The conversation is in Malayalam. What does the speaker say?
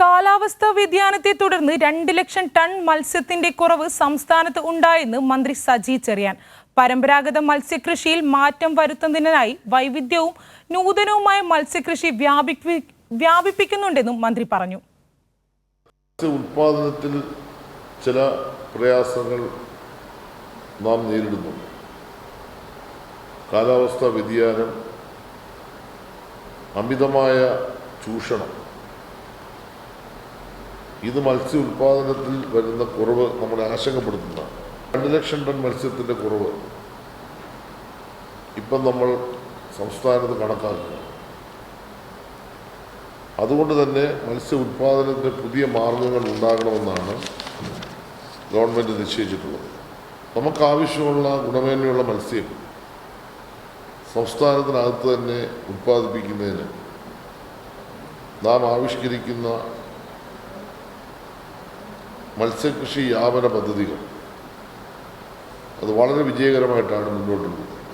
കാലാവസ്ഥാ വ്യതിയാനത്തെ തുടർന്ന് 2 ലക്ഷം ടൺ മത്സ്യത്തിന്റെ കുറവ് സംസ്ഥാനത്ത് ഉണ്ടായെന്ന് മന്ത്രി സജി ചെറിയാൻ. പരമ്പരാഗത മത്സ്യകൃഷിയിൽ മാറ്റം വരുത്തുന്നതിനായി വൈവിധ്യവും നൂതനവുമായ മത്സ്യകൃഷി വ്യാപിപ്പിക്കുന്നുണ്ടെന്നും മന്ത്രി പറഞ്ഞു. ഉൽപാദനത്തിൽ ചില പ്രയാസങ്ങൾ നാം നേരിടുന്നു. കാലാവസ്ഥാ വ്യതിയാനം, അമിതമായ ചൂഷണം, ഇത് മത്സ്യ ഉൽപാദനത്തിൽ വരുന്ന കുറവ് നമ്മളെ ആശങ്കപ്പെടുത്തുന്നതാണ്. 2 ലക്ഷം ടൺ മത്സ്യത്തിൻ്റെ കുറവ് ഇപ്പം നമ്മൾ സംസ്ഥാനത്ത് കണക്കാക്കുക. അതുകൊണ്ട് തന്നെ മത്സ്യ ഉൽപാദനത്തിന് പുതിയ മാർഗങ്ങൾ ഉണ്ടാകണമെന്നാണ് ഗവൺമെൻറ് നിശ്ചയിച്ചിട്ടുള്ളത്. നമുക്കാവശ്യമുള്ള ഗുണമേന്മയുള്ള മത്സ്യം സംസ്ഥാനത്തിനകത്ത് തന്നെ ഉൽപ്പാദിപ്പിക്കുന്നതിന് നാം ആവിഷ്കരിക്കുന്ന മത്സ്യകൃഷി വ്യാപന പദ്ധതികൾ അത് വളരെ വിജയകരമായിട്ടാണ് മുന്നോട്ട് പോകുന്നത്.